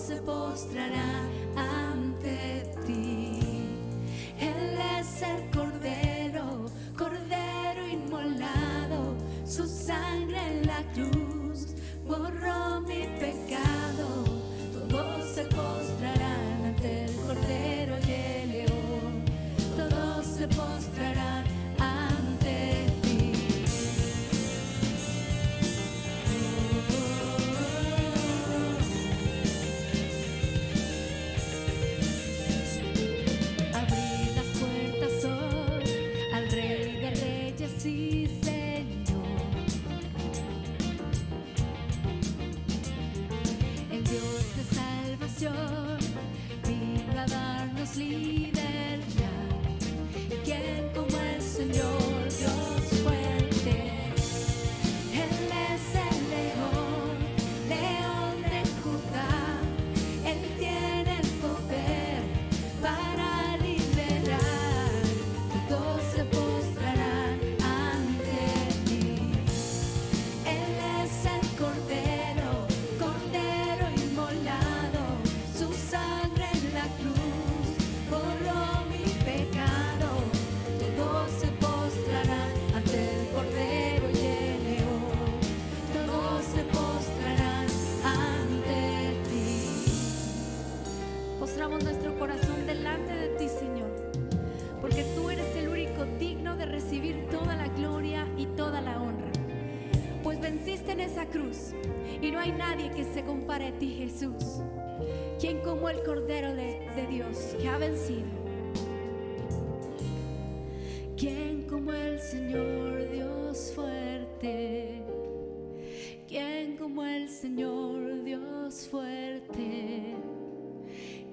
se postrará ante ti. Él es el Cordero, Cordero inmolado, su sangre en la cruz borró mi pecado. Todos se postrarán ante el Cordero y el León, todos se postrarán ante ti. Abrid las puertas hoy al Rey de Reyes y Señor, el Dios de salvación vino a darnos libertad. ¿Quién como el Señor Dios fuerte? Él es el león, león de Judá. Él tiene el poder para liberar. Todos se postrarán ante ti. Él es el Cordero, Cordero inmolado, su sangre en la cruz borró mi pecado. Todos se postrarán ante el Cordero y el León, todos se postrarán ante ti. Postramos nuestro corazón delante de ti, Señor, porque tú eres el único digno de recibir toda la gloria y toda la honra, pues venciste en esa cruz y no hay nadie que se compare a ti, Jesús. ¿Quién como el Cordero de Dios que ha vencido? ¿Quién como el Señor Dios fuerte? ¿Quién como el Señor Dios fuerte?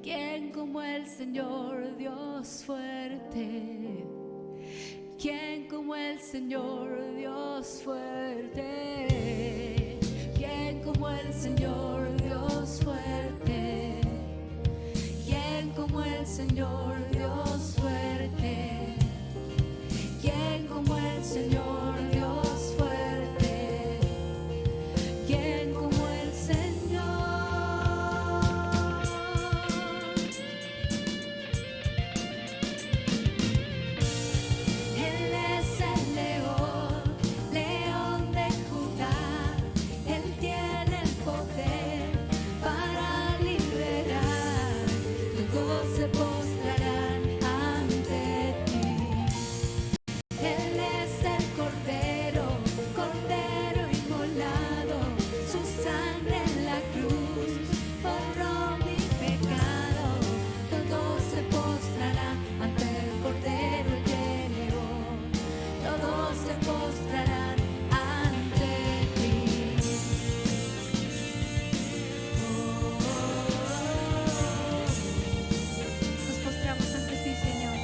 ¿Quién como el Señor Dios fuerte? ¿Quién como el Señor Dios fuerte? ¿Quién como el Señor Dios fuerte? ¿Quién como el Señor Dios fuerte? ¿Quién como el Señor Dios fuerte? ¿Quién como el Señor? Él es el león, león de Judá. Él tiene el poder para liberar. Todos se postrarán ante ti. Él es el Cordero, Cordero inmolado, su sangre en la cruz borró mi pecado. Todos se postrarán ante el Cordero y el León, todos se postrarán ante ti. Nos postramos ante ti, Señor.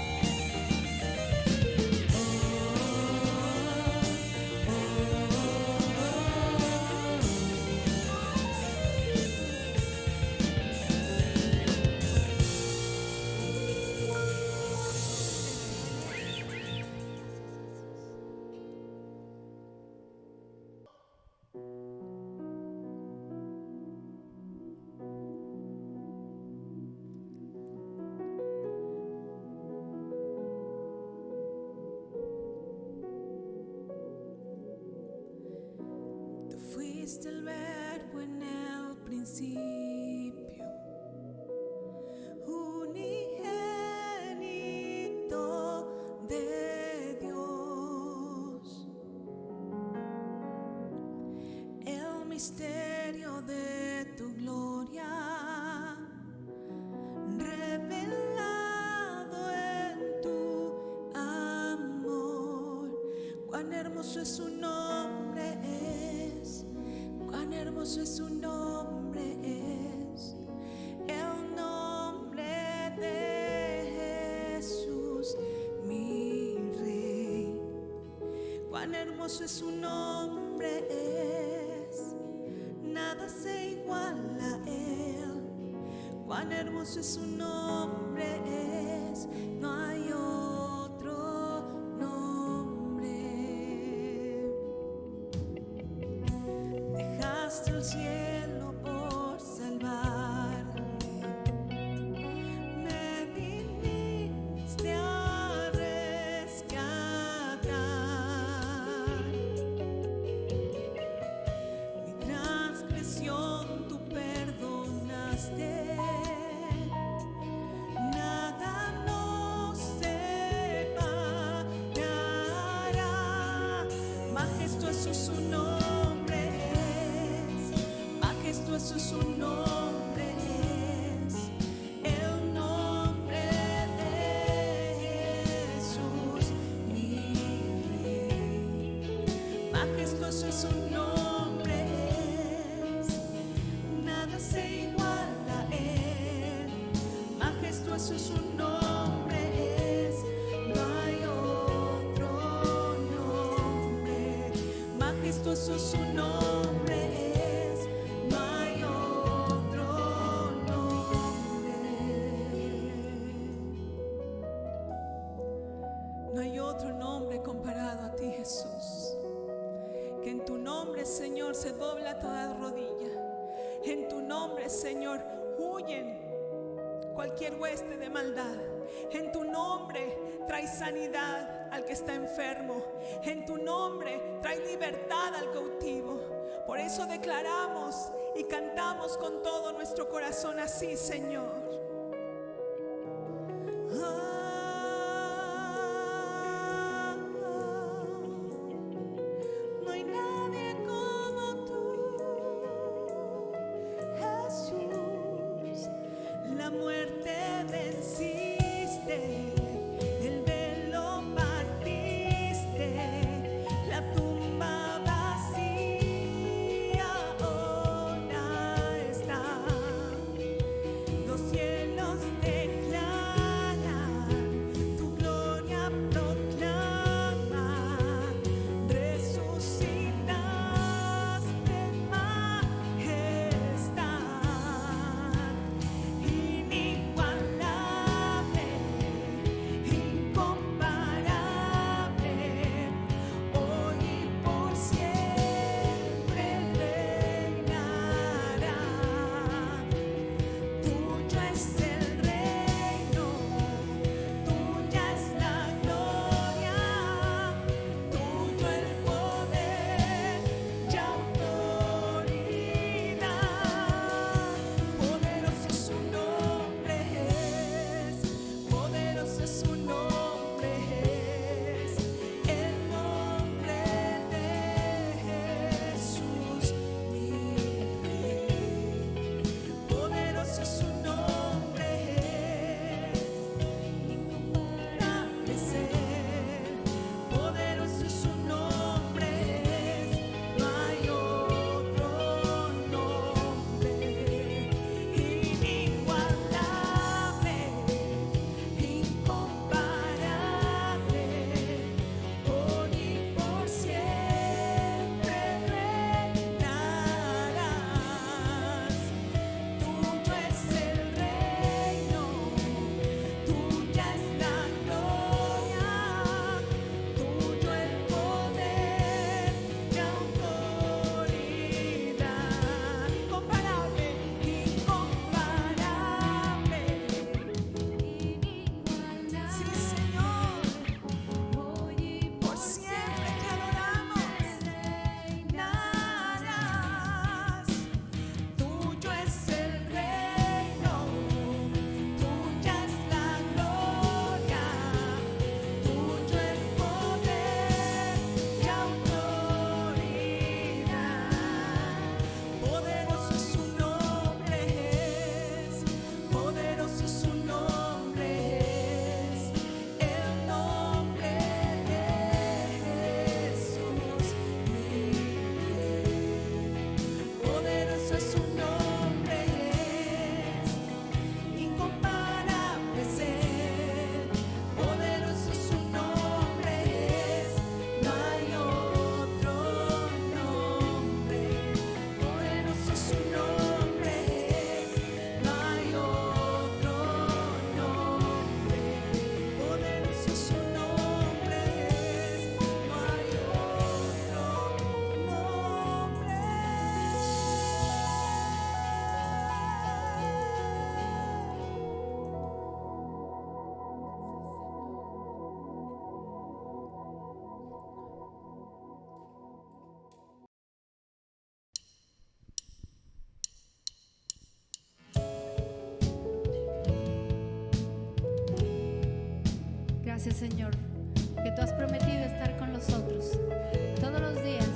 Tú fuiste el verbo en el principio, unigénito de Dios. El misterio de tu gloria revelado en tu amor. Cuán hermoso es su nombre es, cuán hermoso es su nombre es, el nombre de Jesús, mi Rey. Cuán hermoso es su nombre es, nada se iguala a él. Cuán hermoso es su nombre es, no hay otro nombre. Dejaste el cielo por salvar Majestuoso su nombre es, majestuoso su nombre es, el nombre de Jesús, mi Rey. Majestuoso es su nombre es, nada se iguala a él. Majestuoso es su nombre es, no hay otro nombre. Majestuoso es su nombre es, no hay otro nombre. No hay otro nombre comparado a ti, Jesús. Que en tu nombre, Señor, se dobla toda rodilla. En tu nombre, Señor, huyen cualquier hueste de maldad. En tu nombre trae sanidad al que está enfermo. En tu nombre trae libertad al cautivo. Por eso declaramos y cantamos con todo nuestro corazón así, Señor. No hay nadie como tú, Jesús. La muerte venciste, el velo partiste, la tumba vacía ahora está. Los cielos declaran, tu gloria proclaman, resucitaste, majestad, inigualable, incomparable, hoy y por siempre reinarás. Tuyo es el reino, tuya es la gloria, tuyo el poder y autoridad. Poderoso es su nombre es, poderoso es su nombre es, el nombre de Jesús, mi Rey. Poderoso es su nombre es, incomparable es él. Poderoso es su nombre es, no hay otro nombre. Inigualable, incomparable, hoy y por siempre reinarás. Tuyo es el reino, tuya es la gloria, tuyo el poder y autoridad. Incomparable, incomparable, sí, Señor, por siempre te adoramos. Reinarás. Tuyo es el reino, tuya es la gloria, tuyo el poder y autoridad. Poderoso es su nombre es, poderoso es su nombre es, el nombre de Jesús, mi Rey. Poderoso es su nombre es, incomparable es él. Poderoso es su nombre es, no hay otro nombre. Poderoso es su nombre es, no hay otro nombre. Poderoso es su nombre es, no hay Gracias, Señor, que tú has prometido estar con nosotros todos los días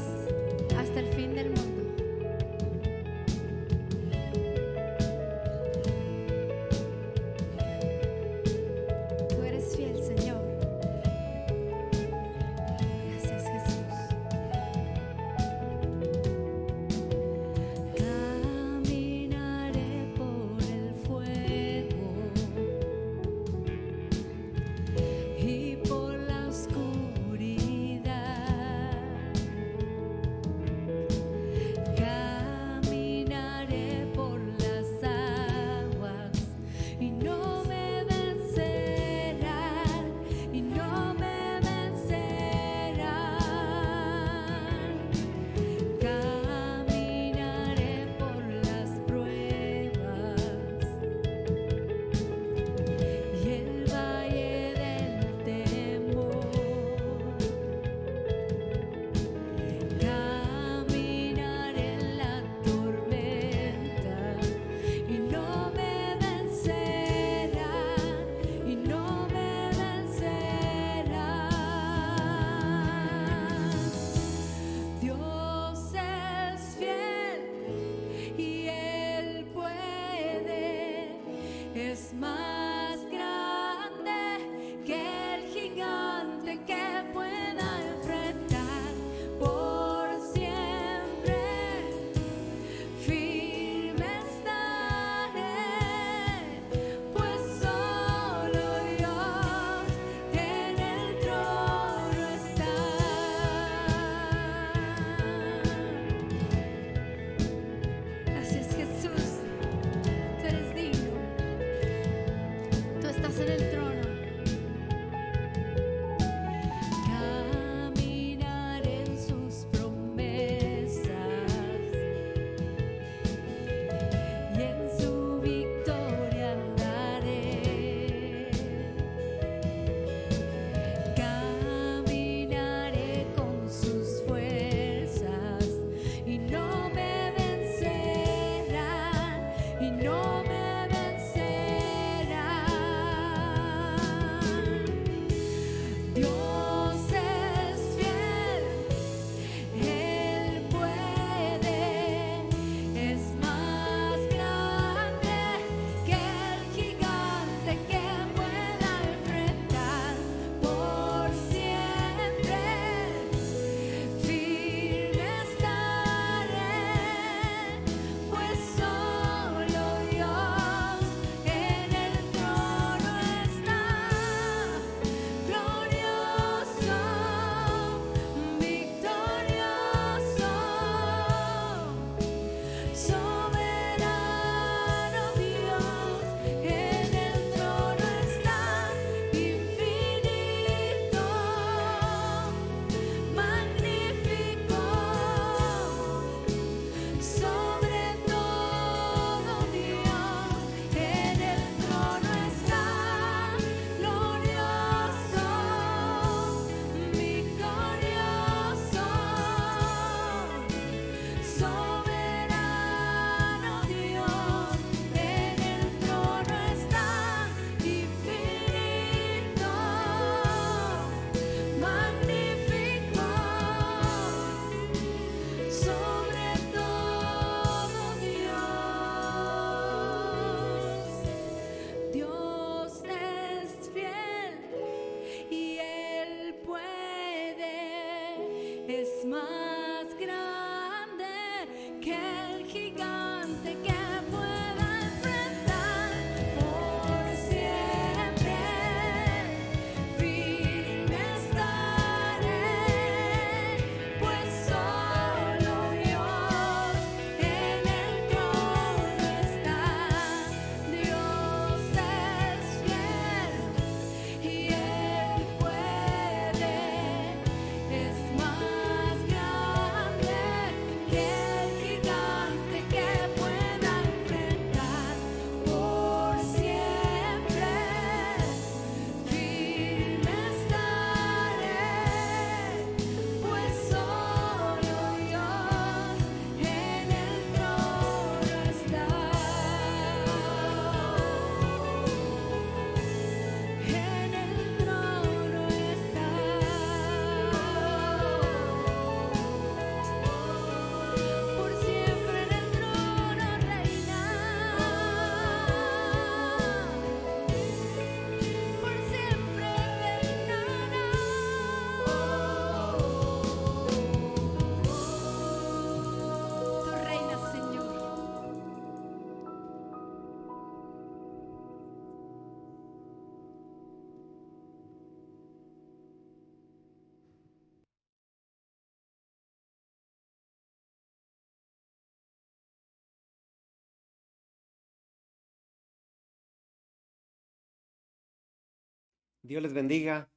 Dios les bendiga.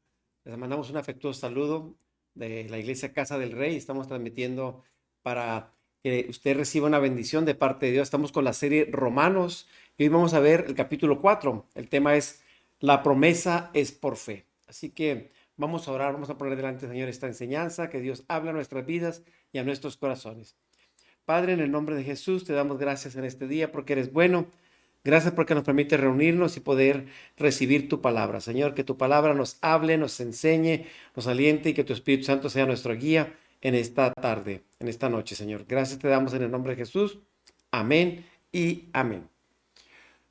Les mandamos un afectuoso saludo de la Iglesia Casa del Rey. Estamos transmitiendo para que usted reciba una bendición de parte de Dios. Estamos con la serie Romanos y hoy vamos a ver el capítulo 4. El tema es la promesa es por fe. Así que vamos a orar, vamos a poner delante, Señor, esta enseñanza, que Dios habla a nuestras vidas y a nuestros corazones. Padre, en el nombre de Jesús, te damos gracias en este día porque eres bueno. Gracias porque nos permite reunirnos y poder recibir tu palabra. Señor, que tu palabra nos hable, nos enseñe, nos aliente y que tu Espíritu Santo sea nuestro guía en esta tarde, en esta noche, Señor. Gracias te damos en el nombre de Jesús. Amén y amén.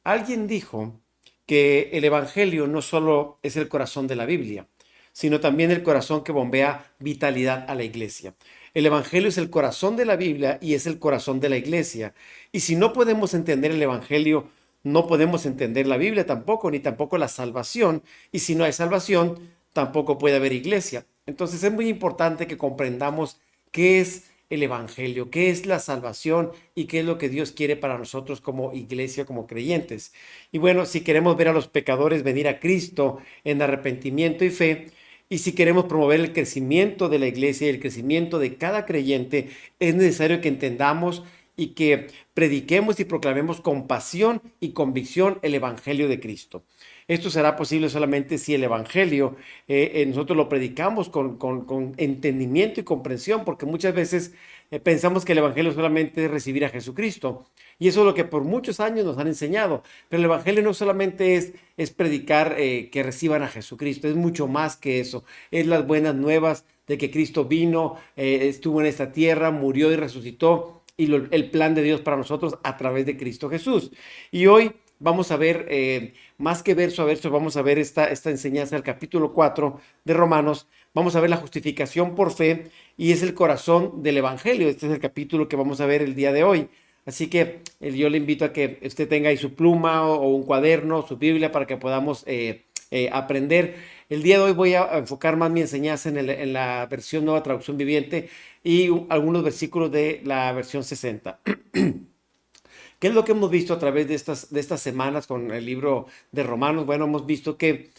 Alguien dijo que el Evangelio no solo es el corazón de la Biblia, sino también el corazón que bombea vitalidad a la iglesia. El Evangelio es el corazón de la Biblia y es el corazón de la iglesia. Y si no podemos entender el Evangelio, no podemos entender la Biblia tampoco, ni tampoco la salvación. Y si no hay salvación, tampoco puede haber iglesia. Entonces es muy importante que comprendamos qué es el Evangelio, qué es la salvación y qué es lo que Dios quiere para nosotros como iglesia, como creyentes. Y bueno, si queremos ver a los pecadores venir a Cristo en arrepentimiento y fe, y si queremos promover el crecimiento de la iglesia y el crecimiento de cada creyente, es necesario que entendamos y que prediquemos y proclamemos con pasión y convicción el Evangelio de Cristo. Esto será posible solamente si el Evangelio nosotros lo predicamos con entendimiento y comprensión, porque muchas veces pensamos que el Evangelio solamente es recibir a Jesucristo. Y eso es lo que por muchos años nos han enseñado. Pero el Evangelio no solamente es predicar que reciban a Jesucristo, es mucho más que eso. Es las buenas nuevas de que Cristo vino, estuvo en esta tierra, murió y resucitó, y el plan de Dios para nosotros a través de Cristo Jesús. Y hoy vamos a ver, más que verso a verso, vamos a ver esta enseñanza del capítulo 4 de Romanos. Vamos a ver la justificación por fe y es el corazón del Evangelio. Este es el capítulo que vamos a ver el día de hoy. Así que yo le invito a que usted tenga ahí su pluma o un cuaderno, su Biblia, para que podamos aprender. El día de hoy voy a enfocar más mi enseñanza en la versión Nueva Traducción Viviente y algunos versículos de la versión 60. ¿Qué es lo que hemos visto a través de estas semanas con el libro de Romanos? Bueno, hemos visto que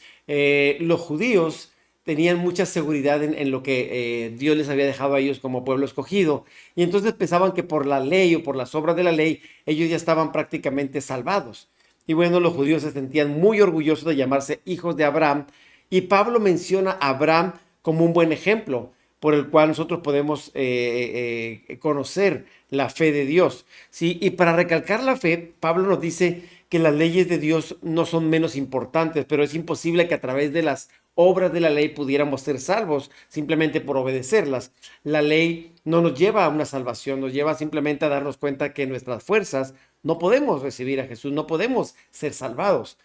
los judíos tenían mucha seguridad en lo que Dios les había dejado a ellos como pueblo escogido. Y entonces pensaban que por la ley o por las obras de la ley, ellos ya estaban prácticamente salvados. Y bueno, los judíos se sentían muy orgullosos de llamarse hijos de Abraham. Y Pablo menciona a Abraham como un buen ejemplo por el cual nosotros podemos conocer la fe de Dios. ¿Sí? Y para recalcar la fe, Pablo nos dice que las leyes de Dios no son menos importantes, pero es imposible que a través de las obras de la ley pudiéramos ser salvos simplemente por obedecerlas. La ley no nos lleva a una salvación, nos lleva simplemente a darnos cuenta que en nuestras fuerzas no podemos recibir a Jesús, no podemos ser salvados.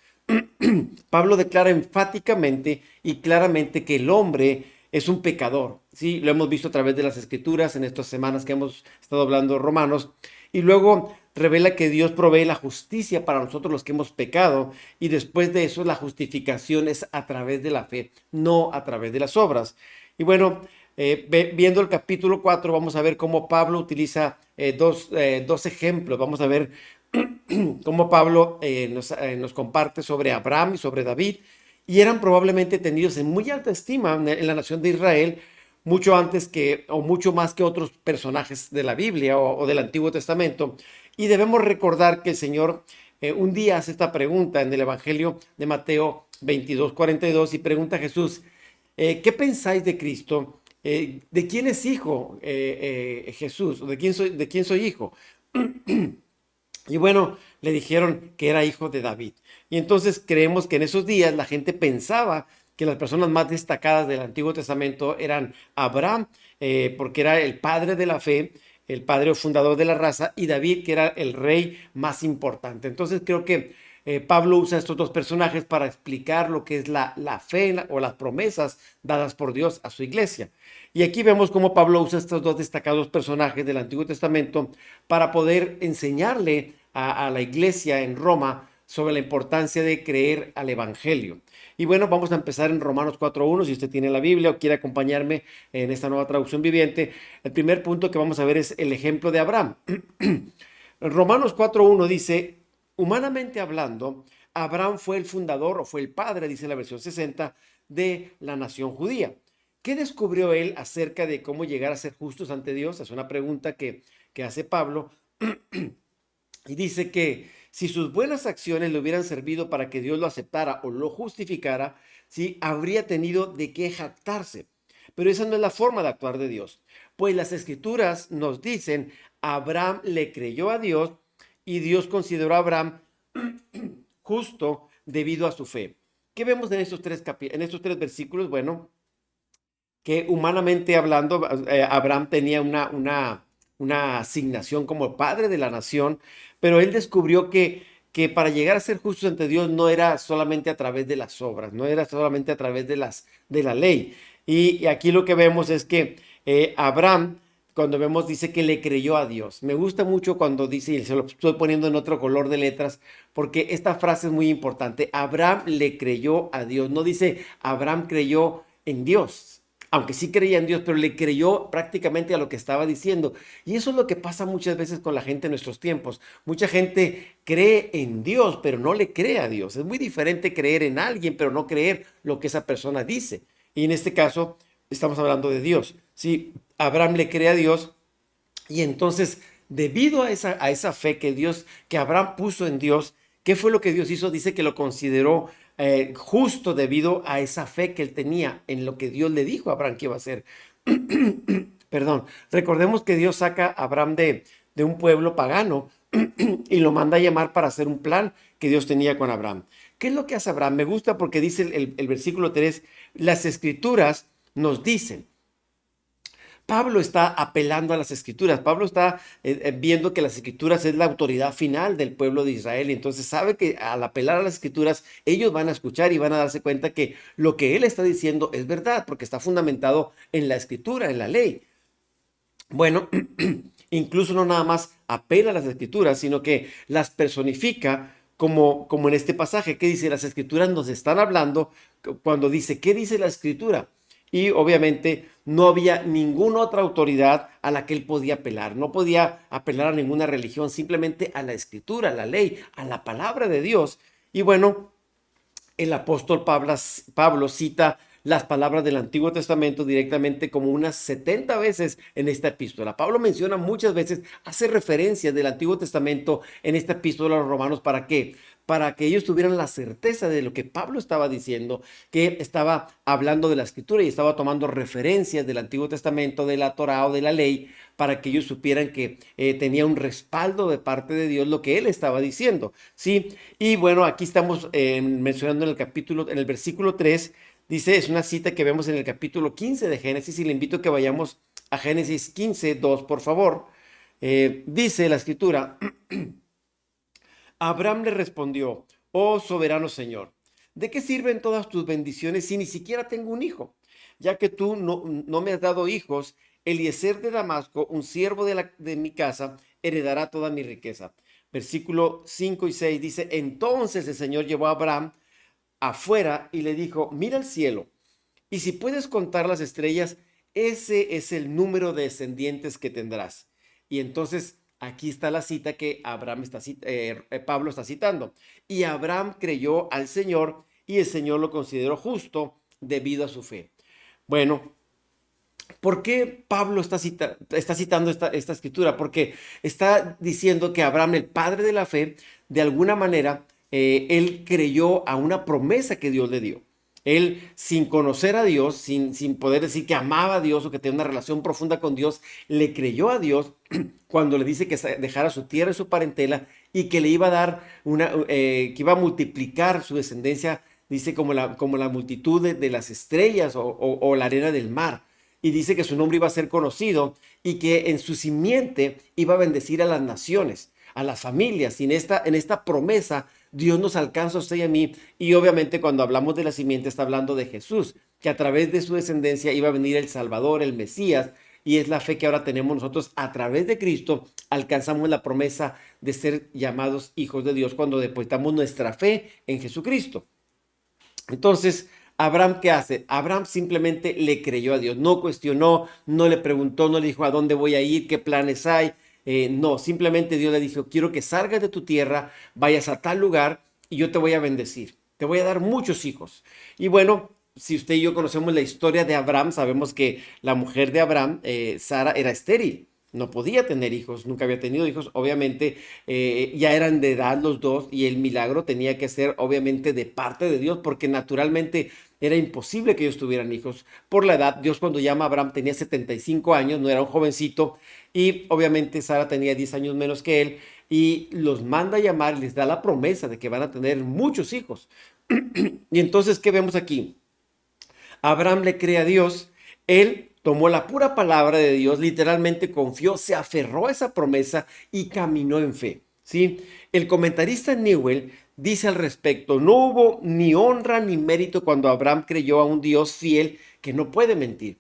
Pablo declara enfáticamente y claramente que el hombre es un pecador. Sí, lo hemos visto a través de las escrituras en estas semanas que hemos estado hablando de Romanos. Y luego revela que Dios provee la justicia para nosotros los que hemos pecado. Y después de eso la justificación es a través de la fe, no a través de las obras. Y bueno, viendo el capítulo 4 vamos a ver cómo Pablo utiliza dos ejemplos. Vamos a ver cómo Pablo nos comparte sobre Abraham y sobre David. Y eran probablemente tenidos en muy alta estima en la nación de Israel, mucho antes que, o mucho más que otros personajes de la Biblia o del Antiguo Testamento. Y debemos recordar que el Señor un día hace esta pregunta en el Evangelio de Mateo 22:42 y pregunta a Jesús, ¿qué pensáis de Cristo? ¿De quién es hijo Jesús? ¿De quién soy hijo? Y bueno, le dijeron que era hijo de David. Y entonces creemos que en esos días la gente pensaba que las personas más destacadas del Antiguo Testamento eran Abraham, porque era el padre de la fe, el padre o fundador de la raza, y David, que era el rey más importante. Entonces creo que Pablo usa estos dos personajes para explicar lo que es la fe o las promesas dadas por Dios a su iglesia. Y aquí vemos cómo Pablo usa estos dos destacados personajes del Antiguo Testamento para poder enseñarle a la iglesia en Roma sobre la importancia de creer al Evangelio. Y bueno, vamos a empezar en Romanos 4:1. Si usted tiene la Biblia o quiere acompañarme en esta nueva traducción viviente, el primer punto que vamos a ver es el ejemplo de Abraham. Romanos 4:1 dice, humanamente hablando, Abraham fue el fundador o fue el padre, dice la versión 60, de la nación judía. ¿Qué descubrió él acerca de cómo llegar a ser justos ante Dios? Es una pregunta que hace Pablo. Y dice que si sus buenas acciones le hubieran servido para que Dios lo aceptara o lo justificara, sí, habría tenido de qué jactarse. Pero esa no es la forma de actuar de Dios. Pues las escrituras nos dicen, Abraham le creyó a Dios y Dios consideró a Abraham justo debido a su fe. ¿Qué vemos en estos tres versículos? Bueno, que humanamente hablando, Abraham tenía una asignación como padre de la nación, pero él descubrió que para llegar a ser justos ante Dios no era solamente a través de las obras, no era solamente a través de la ley. Y aquí lo que vemos es que Abraham, cuando vemos, dice que le creyó a Dios. Me gusta mucho cuando dice, y se lo estoy poniendo en otro color de letras, porque esta frase es muy importante. Abraham le creyó a Dios. No dice Abraham creyó en Dios, aunque sí creía en Dios, pero le creyó prácticamente a lo que estaba diciendo. Y eso es lo que pasa muchas veces con la gente en nuestros tiempos. Mucha gente cree en Dios, pero no le cree a Dios. Es muy diferente creer en alguien, pero no creer lo que esa persona dice. Y en este caso, estamos hablando de Dios. Sí, Abraham le cree a Dios y entonces, debido a esa fe que Abraham puso en Dios, ¿qué fue lo que Dios hizo? Dice que lo consideró justo debido a esa fe que él tenía en lo que Dios le dijo a Abraham que iba a hacer. Perdón, recordemos que Dios saca a Abraham de un pueblo pagano y lo manda a llamar para hacer un plan que Dios tenía con Abraham. ¿Qué es lo que hace Abraham? Me gusta porque dice el versículo 3, las escrituras nos dicen. Pablo está apelando a las escrituras. Pablo está viendo que las escrituras es la autoridad final del pueblo de Israel. Y entonces sabe que al apelar a las escrituras, ellos van a escuchar y van a darse cuenta que lo que él está diciendo es verdad, porque está fundamentado en la escritura, en la ley. Bueno, incluso no nada más apela a las escrituras, sino que las personifica como en este pasaje que dice, las escrituras nos están hablando cuando dice, ¿qué dice la escritura? Y obviamente no había ninguna otra autoridad a la que él podía apelar. No podía apelar a ninguna religión, simplemente a la escritura, a la ley, a la palabra de Dios. Y bueno, el apóstol Pablo cita las palabras del Antiguo Testamento directamente como unas 70 veces en esta epístola. Pablo menciona muchas veces, hace referencias del Antiguo Testamento en esta epístola a los romanos. ¿Para qué? Para que ellos tuvieran la certeza de lo que Pablo estaba diciendo, que estaba hablando de la escritura y estaba tomando referencias del Antiguo Testamento, de la Torá o de la ley, para que ellos supieran que tenía un respaldo de parte de Dios lo que él estaba diciendo, ¿sí? Y bueno, aquí estamos mencionando en el versículo 3, dice, es una cita que vemos en el capítulo 15 de Génesis, y le invito a que vayamos a Génesis 15, 2, por favor. Dice la escritura, Abraham le respondió, oh soberano Señor, ¿de qué sirven todas tus bendiciones si ni siquiera tengo un hijo? Ya que tú no me has dado hijos, Eliezer de Damasco, un siervo de mi casa, heredará toda mi riqueza. Versículo 5 y 6 dice, entonces el Señor llevó a Abraham afuera y le dijo, mira el cielo, y si puedes contar las estrellas, ese es el número de descendientes que tendrás. Y entonces aquí está la cita que Pablo está citando. Y Abraham creyó al Señor y el Señor lo consideró justo debido a su fe. Bueno, ¿por qué Pablo está citando esta escritura? Porque está diciendo que Abraham, el padre de la fe, de alguna manera, él creyó a una promesa que Dios le dio. Él, sin conocer a Dios, sin poder decir que amaba a Dios o que tenía una relación profunda con Dios, le creyó a Dios cuando le dice que dejara su tierra y su parentela y que le iba a dar que iba a multiplicar su descendencia, dice como la multitud de las estrellas o la arena del mar. Y dice que su nombre iba a ser conocido y que en su simiente iba a bendecir a las naciones, a las familias. Y en esta promesa Dios nos alcanza a usted y a mí. Y obviamente cuando hablamos de la simiente está hablando de Jesús, que a través de su descendencia iba a venir el Salvador, el Mesías. Y es la fe que ahora tenemos nosotros. A través de Cristo alcanzamos la promesa de ser llamados hijos de Dios cuando depositamos nuestra fe en Jesucristo. Entonces, Abraham, ¿qué hace? Abraham simplemente le creyó a Dios, no cuestionó, no le preguntó, no le dijo a dónde voy a ir, qué planes hay. No, simplemente Dios le dijo, quiero que salgas de tu tierra, vayas a tal lugar y yo te voy a bendecir. Te voy a dar muchos hijos. Y bueno, si usted y yo conocemos la historia de Abraham, sabemos que la mujer de Abraham, Sara, era estéril. No podía tener hijos, nunca había tenido hijos. Obviamente, ya eran de edad los dos y el milagro tenía que ser obviamente de parte de Dios, porque naturalmente era imposible que ellos tuvieran hijos. Por la edad, Dios cuando llama a Abraham tenía 75 años, no era un jovencito, y obviamente Sara tenía 10 años menos que él, y los manda a llamar y les da la promesa de que van a tener muchos hijos. Y entonces, ¿qué vemos aquí? Abraham le cree a Dios, él tomó la pura palabra de Dios, literalmente confió, se aferró a esa promesa y caminó en fe, ¿sí? El comentarista Newell dice al respecto, no hubo ni honra ni mérito cuando Abraham creyó a un Dios fiel que no puede mentir.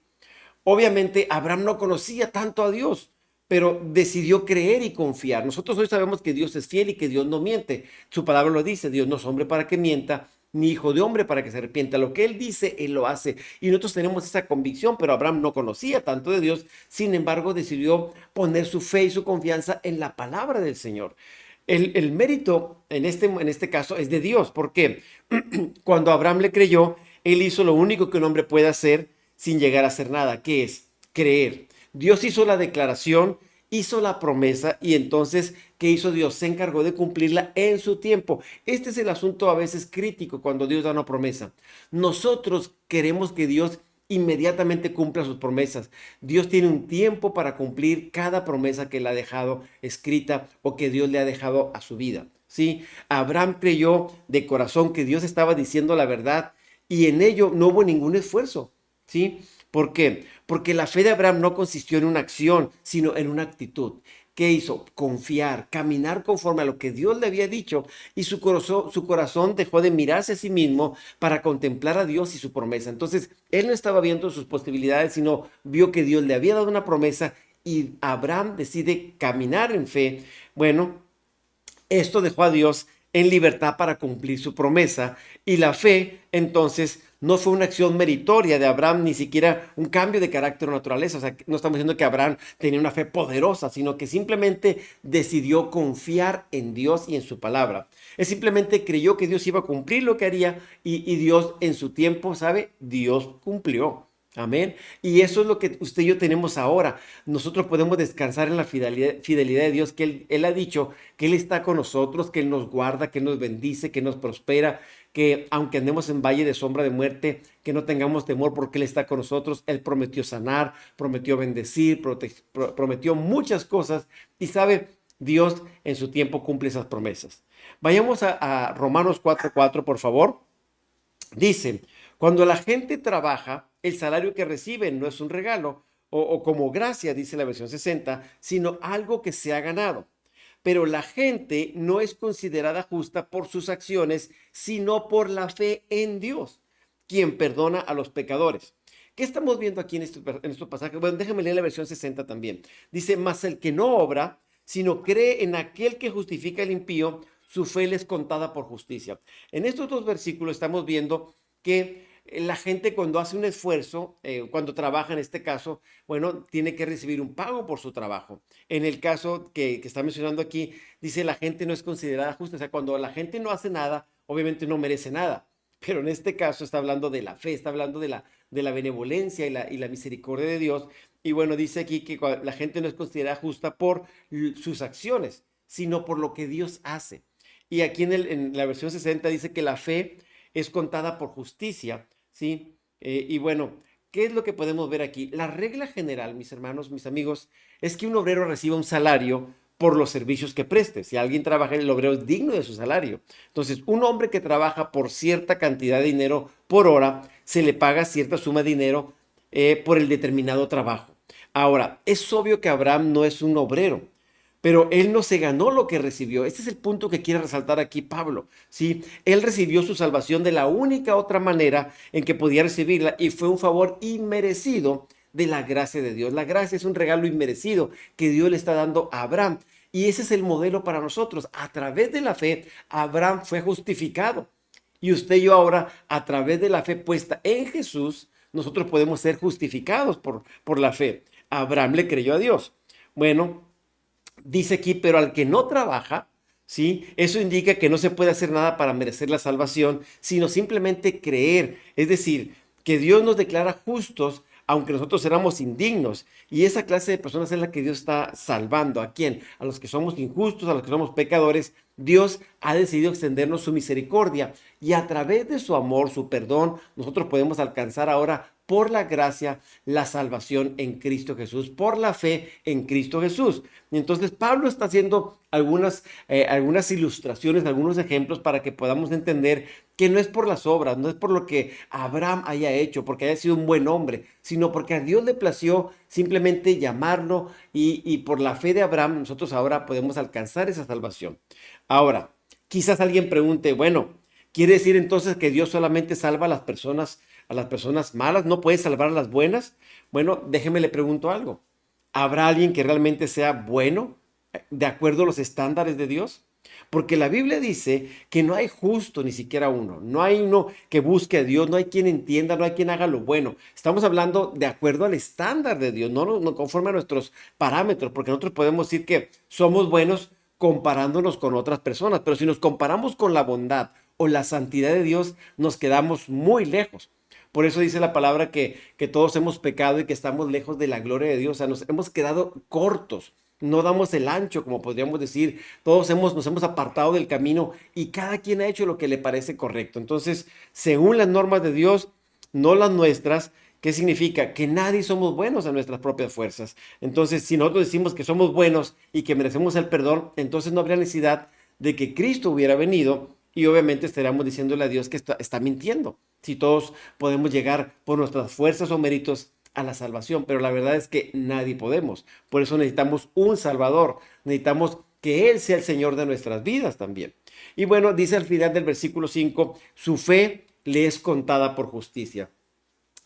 Obviamente Abraham no conocía tanto a Dios, pero decidió creer y confiar. Nosotros hoy sabemos que Dios es fiel y que Dios no miente. Su palabra lo dice, Dios no es hombre para que mienta, ni hijo de hombre para que se arrepienta. Lo que Él dice, Él lo hace. Y nosotros tenemos esa convicción, pero Abraham no conocía tanto de Dios. Sin embargo, decidió poner su fe y su confianza en la palabra del Señor. El mérito en este caso es de Dios. ¿Por qué? Cuando Abraham le creyó, él hizo lo único que un hombre puede hacer sin llegar a hacer nada, que es creer. Dios hizo la declaración, hizo la promesa y entonces, ¿qué hizo Dios? Se encargó de cumplirla en su tiempo. Este es el asunto a veces crítico cuando Dios da una promesa. Nosotros queremos que Dios inmediatamente cumpla sus promesas. Dios tiene un tiempo para cumplir cada promesa que le ha dejado escrita o que Dios le ha dejado a su vida. ¿Sí? Abraham creyó de corazón que Dios estaba diciendo la verdad y en ello no hubo ningún esfuerzo. ¿Sí? ¿Por qué? Porque la fe de Abraham no consistió en una acción, sino en una actitud. ¿Qué hizo? Confiar, caminar conforme a lo que Dios le había dicho y su corazón dejó de mirarse a sí mismo para contemplar a Dios y su promesa. Entonces, él no estaba viendo sus posibilidades, sino vio que Dios le había dado una promesa y Abraham decide caminar en fe. Bueno, esto dejó a Dios en libertad para cumplir su promesa y la fe, entonces, no fue una acción meritoria de Abraham, ni siquiera un cambio de carácter o naturaleza. O sea, no estamos diciendo que Abraham tenía una fe poderosa, sino que simplemente decidió confiar en Dios y en su palabra. Él simplemente creyó que Dios iba a cumplir lo que haría y Dios en su tiempo, ¿sabe? Dios cumplió. Amén. Y eso es lo que usted y yo tenemos ahora. Nosotros podemos descansar en la fidelidad de Dios, que él ha dicho que Él está con nosotros, que Él nos guarda, que nos bendice, que nos prospera, que aunque andemos en valle de sombra de muerte, que no tengamos temor porque Él está con nosotros. Él prometió sanar, prometió bendecir, prometió muchas cosas. Y sabe, Dios en su tiempo cumple esas promesas. Vayamos a Romanos 4:4, por favor. Dice, cuando la gente trabaja, el salario que reciben no es un regalo o como gracia, dice la versión 60, sino algo que se ha ganado. Pero la gente no es considerada justa por sus acciones, sino por la fe en Dios, quien perdona a los pecadores. ¿Qué estamos viendo aquí en estos pasajes? Bueno, déjame leer la versión 60 también. Dice, mas el que no obra, sino cree en aquel que justifica al impío, su fe le es contada por justicia. En estos dos versículos estamos viendo que la gente cuando hace un esfuerzo, cuando trabaja en este caso, bueno, tiene que recibir un pago por su trabajo. En el caso que está mencionando aquí, dice la gente no es considerada justa. O sea, cuando la gente no hace nada, obviamente no merece nada. Pero en este caso está hablando de la fe, está hablando de la benevolencia y la misericordia de Dios. Y bueno, dice aquí que la gente no es considerada justa por sus acciones, sino por lo que Dios hace. Y aquí en la versión 60 dice que la fe es contada por justicia, ¿sí? Y bueno, ¿qué es lo que podemos ver aquí? La regla general, mis hermanos, mis amigos, es que un obrero reciba un salario por los servicios que preste. Si alguien trabaja, el obrero es digno de su salario. Entonces, un hombre que trabaja por cierta cantidad de dinero por hora, se le paga cierta suma de dinero por el determinado trabajo. Ahora, es obvio que Abraham no es un obrero, pero él no se ganó lo que recibió. Este es el punto que quiere resaltar aquí Pablo, ¿sí? Él recibió su salvación de la única otra manera en que podía recibirla y fue un favor inmerecido de la gracia de Dios. La gracia es un regalo inmerecido que Dios le está dando a Abraham y ese es el modelo para nosotros. A través de la fe, Abraham fue justificado y usted y yo ahora, a través de la fe puesta en Jesús, nosotros podemos ser justificados por la fe. Abraham le creyó a Dios. Bueno, dice aquí, pero al que no trabaja, ¿sí? Eso indica que no se puede hacer nada para merecer la salvación, sino simplemente creer. Es decir, que Dios nos declara justos, aunque nosotros éramos indignos. Y esa clase de personas es la que Dios está salvando. ¿A quién? A los que somos injustos, a los que somos pecadores. Dios ha decidido extendernos su misericordia y a través de su amor, su perdón, nosotros podemos alcanzar ahora por la gracia la salvación en Cristo Jesús, por la fe en Cristo Jesús. Y entonces Pablo está haciendo algunas ilustraciones, algunos ejemplos para que podamos entender que no es por las obras, no es por lo que Abraham haya hecho, porque haya sido un buen hombre, sino porque a Dios le plació simplemente llamarlo y por la fe de Abraham nosotros ahora podemos alcanzar esa salvación. Ahora, quizás alguien pregunte, bueno, ¿quiere decir entonces que Dios solamente salva a las personas malas? ¿No puede salvar a las buenas? Bueno, déjeme le pregunto algo. ¿Habrá alguien que realmente sea bueno de acuerdo a los estándares de Dios? Porque la Biblia dice que no hay justo ni siquiera uno. No hay uno que busque a Dios, no hay quien entienda, no hay quien haga lo bueno. Estamos hablando de acuerdo al estándar de Dios, no conforme a nuestros parámetros, porque nosotros podemos decir que somos buenos comparándonos con otras personas, pero si nos comparamos con la bondad o la santidad de Dios, nos quedamos muy lejos. Por eso dice la palabra que todos hemos pecado y que estamos lejos de la gloria de Dios. O sea, nos hemos quedado cortos. No damos el ancho, como podríamos decir. Nos hemos apartado del camino y cada quien ha hecho lo que le parece correcto. Entonces, según las normas de Dios, no las nuestras, ¿qué significa? Que nadie somos buenos a nuestras propias fuerzas. Entonces, si nosotros decimos que somos buenos y que merecemos el perdón, entonces no habría necesidad de que Cristo hubiera venido y obviamente estaríamos diciéndole a Dios que está mintiendo. Si todos podemos llegar por nuestras fuerzas o méritos a la salvación, pero la verdad es que nadie podemos. Por eso necesitamos un Salvador, necesitamos que Él sea el Señor de nuestras vidas también. Y bueno, dice al final del versículo 5, su fe le es contada por justicia.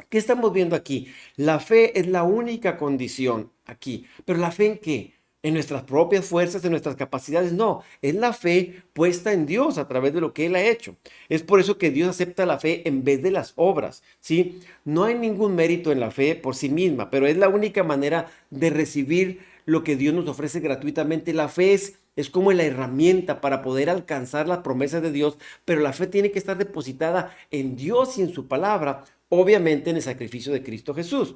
¿Qué estamos viendo aquí? La fe es la única condición aquí. ¿Pero la fe en qué? ¿En nuestras propias fuerzas, en nuestras capacidades? No, es la fe puesta en Dios a través de lo que Él ha hecho. Es por eso que Dios acepta la fe en vez de las obras, ¿sí? No hay ningún mérito en la fe por sí misma, pero es la única manera de recibir lo que Dios nos ofrece gratuitamente. La fe es como la herramienta para poder alcanzar las promesas de Dios, pero la fe tiene que estar depositada en Dios y en su palabra, obviamente en el sacrificio de Cristo Jesús.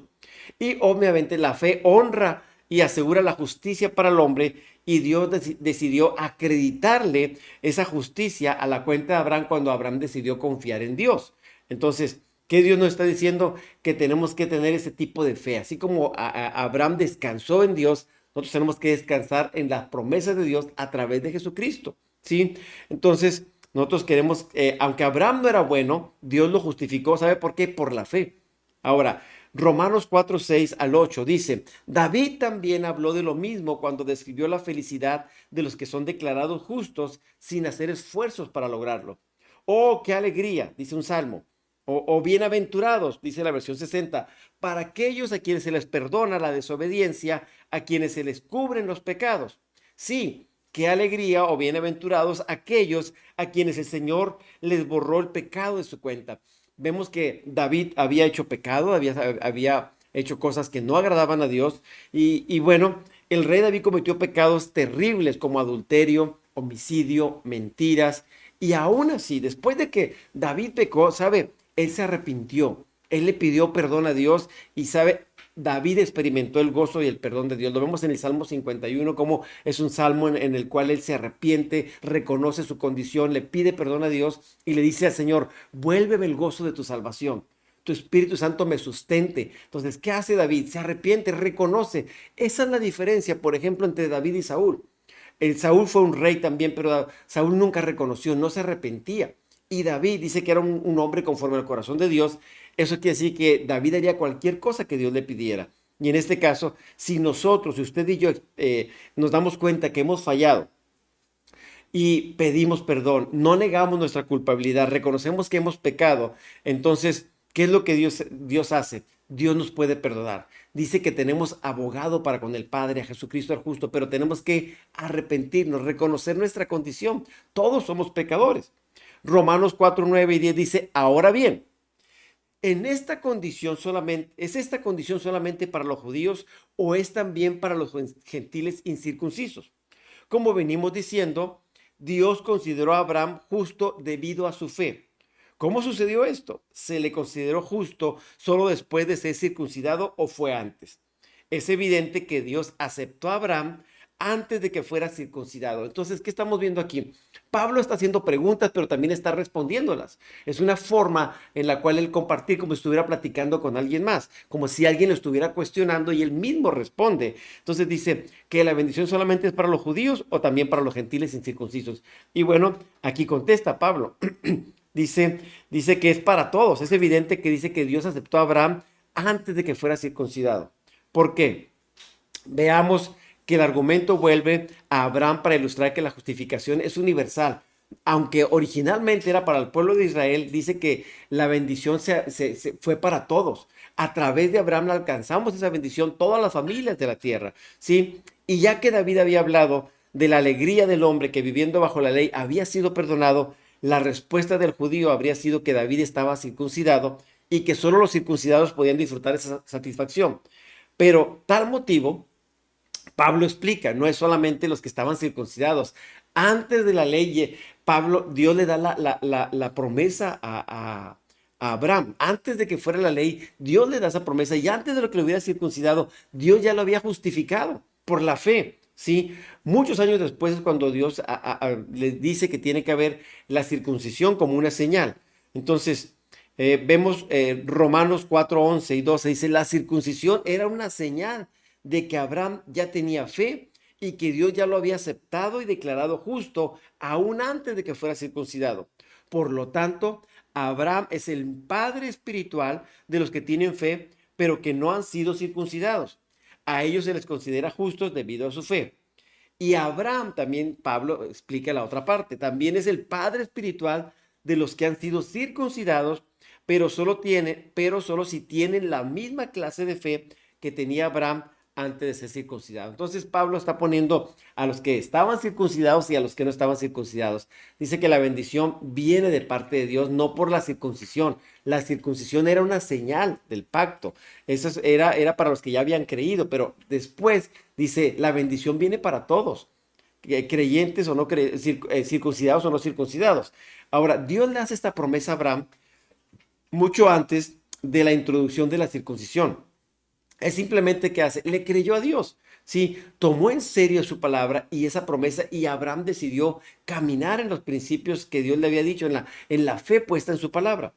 Y obviamente la fe honra y asegura la justicia para el hombre y Dios decidió acreditarle esa justicia a la cuenta de Abraham cuando Abraham decidió confiar en Dios. Entonces, ¿qué Dios nos está diciendo? Que tenemos que tener ese tipo de fe. Así como Abraham descansó en Dios, nosotros tenemos que descansar en las promesas de Dios a través de Jesucristo, ¿sí? Entonces, nosotros queremos, aunque Abraham no era bueno, Dios lo justificó. ¿Sabe por qué? Por la fe. Ahora, Romanos 4, 6 al 8 dice, David también habló de lo mismo cuando describió la felicidad de los que son declarados justos sin hacer esfuerzos para lograrlo. Oh, qué alegría, dice un salmo. O bienaventurados, dice la versión 60, para aquellos a quienes se les perdona la desobediencia, a quienes se les cubren los pecados. Sí, qué alegría o bienaventurados aquellos a quienes el Señor les borró el pecado de su cuenta. Vemos que David había hecho pecado, había hecho cosas que no agradaban a Dios. Y bueno, el rey David cometió pecados terribles como adulterio, homicidio, mentiras. Y aún así, después de que David pecó, ¿sabe? Él se arrepintió. Él le pidió perdón a Dios y, ¿sabe? David experimentó el gozo y el perdón de Dios. Lo vemos en el Salmo 51, como es un salmo en el cual él se arrepiente, reconoce su condición, le pide perdón a Dios y le dice al Señor, vuélveme el gozo de tu salvación. Tu Espíritu Santo me sustente. Entonces, ¿qué hace David? Se arrepiente, reconoce. Esa es la diferencia, por ejemplo, entre David y Saúl. Saúl fue un rey también, pero Saúl nunca reconoció, no se arrepentía. Y David dice que era un hombre conforme al corazón de Dios. Eso quiere decir que David haría cualquier cosa que Dios le pidiera. Y en este caso, si usted y yo nos damos cuenta que hemos fallado y pedimos perdón, no negamos nuestra culpabilidad, reconocemos que hemos pecado, entonces, ¿qué es lo que Dios hace? Dios nos puede perdonar. Dice que tenemos abogado para con el Padre, a Jesucristo el justo, pero tenemos que arrepentirnos, reconocer nuestra condición. Todos somos pecadores. Romanos 4, 9 y 10 dice, ahora bien, ¿es esta condición solamente para los judíos o es también para los gentiles incircuncisos? Como venimos diciendo, Dios consideró a Abraham justo debido a su fe. ¿Cómo sucedió esto? ¿Se le consideró justo solo después de ser circuncidado o fue antes? Es evidente que Dios aceptó a Abraham antes de que fuera circuncidado. Entonces, ¿qué estamos viendo aquí? Pablo está haciendo preguntas, pero también está respondiéndolas. Es una forma en la cual él compartir como si estuviera platicando con alguien más, como si alguien lo estuviera cuestionando y él mismo responde. Entonces dice que la bendición solamente es para los judíos o también para los gentiles incircuncisos. Y bueno, aquí contesta Pablo. Dice que es para todos. Es evidente que dice que Dios aceptó a Abraham antes de que fuera circuncidado. ¿Por qué? Veamos que el argumento vuelve a Abraham para ilustrar que la justificación es universal. Aunque originalmente era para el pueblo de Israel, dice que la bendición fue para todos. A través de Abraham alcanzamos esa bendición todas las familias de la tierra, ¿sí? Y ya que David había hablado de la alegría del hombre que viviendo bajo la ley había sido perdonado, la respuesta del judío habría sido que David estaba circuncidado y que solo los circuncidados podían disfrutar esa satisfacción. Pero tal motivo, Pablo explica, no es solamente los que estaban circuncidados. Antes de la ley, Dios le da la promesa a Abraham. Antes de que fuera la ley, Dios le da esa promesa. Y antes de lo que lo hubiera circuncidado, Dios ya lo había justificado por la fe. ¿Sí? Muchos años después es cuando Dios les dice que tiene que haber la circuncisión como una señal. Entonces, vemos Romanos 4, 11 y 12. Dice, la circuncisión era una señal de que Abraham ya tenía fe y que Dios ya lo había aceptado y declarado justo aún antes de que fuera circuncidado. Por lo tanto, Abraham es el padre espiritual de los que tienen fe, pero que no han sido circuncidados. A ellos se les considera justos debido a su fe. Y Abraham también, Pablo explica la otra parte, también es el padre espiritual de los que han sido circuncidados, pero solo si tienen la misma clase de fe que tenía Abraham antes de ser circuncidado. Entonces Pablo está poniendo a los que estaban circuncidados y a los que no estaban circuncidados. Dice que la bendición viene de parte de Dios, no por la circuncisión. La circuncisión era una señal del pacto. Eso era para los que ya habían creído, pero después dice, la bendición viene para todos, creyentes o no circuncidados o no circuncidados. Ahora, Dios le hace esta promesa a Abraham mucho antes de la introducción de la circuncisión. Es simplemente que hace, le creyó a Dios, ¿sí? Tomó en serio su palabra y esa promesa y Abraham decidió caminar en los principios que Dios le había dicho, en la fe puesta en su palabra.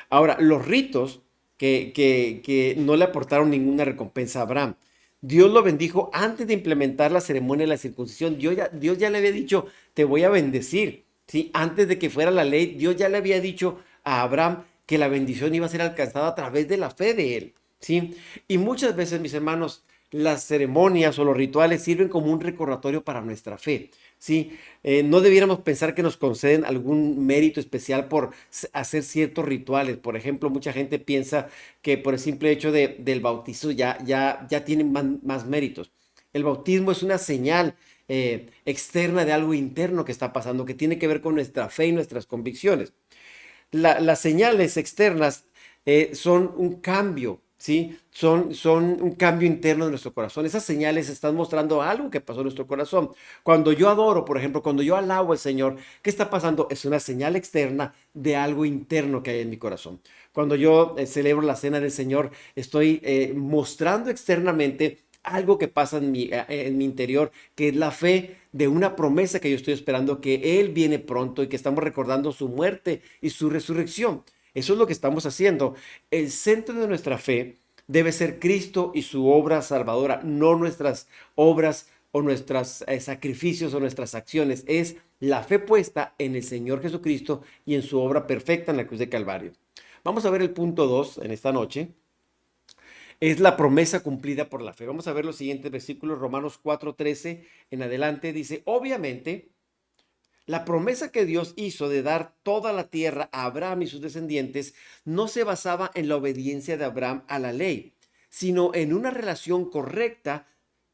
Ahora, los ritos que no le aportaron ninguna recompensa a Abraham. Dios lo bendijo antes de implementar la ceremonia de la circuncisión. Dios ya le había dicho, te voy a bendecir, ¿sí? Antes de que fuera la ley, Dios ya le había dicho a Abraham que la bendición iba a ser alcanzada a través de la fe de él. ¿Sí? Y muchas veces, mis hermanos, las ceremonias o los rituales sirven como un recordatorio para nuestra fe. ¿Sí? No debiéramos pensar que nos conceden algún mérito especial por hacer ciertos rituales. Por ejemplo, mucha gente piensa que por el simple hecho del bautizo ya tienen más méritos. El bautismo es una señal externa de algo interno que está pasando, que tiene que ver con nuestra fe y nuestras convicciones. Las señales externas son un cambio, ¿sí? Son un cambio interno de nuestro corazón. Esas señales están mostrando algo que pasó en nuestro corazón. Cuando yo adoro, por ejemplo, cuando yo alabo al Señor, ¿qué está pasando? Es una señal externa de algo interno que hay en mi corazón. Cuando yo celebro la cena del Señor, estoy mostrando externamente algo que pasa en mi interior, que es la fe de una promesa que yo estoy esperando, que Él viene pronto y que estamos recordando su muerte y su resurrección. Eso es lo que estamos haciendo. El centro de nuestra fe debe ser Cristo y su obra salvadora, no nuestras obras o nuestros sacrificios o nuestras acciones. Es la fe puesta en el Señor Jesucristo y en su obra perfecta en la cruz de Calvario. Vamos a ver el punto 2 en esta noche. Es la promesa cumplida por la fe. Vamos a ver los siguientes versículos. Romanos 4:13 en adelante dice, obviamente, la promesa que Dios hizo de dar toda la tierra a Abraham y sus descendientes no se basaba en la obediencia de Abraham a la ley, sino en una relación correcta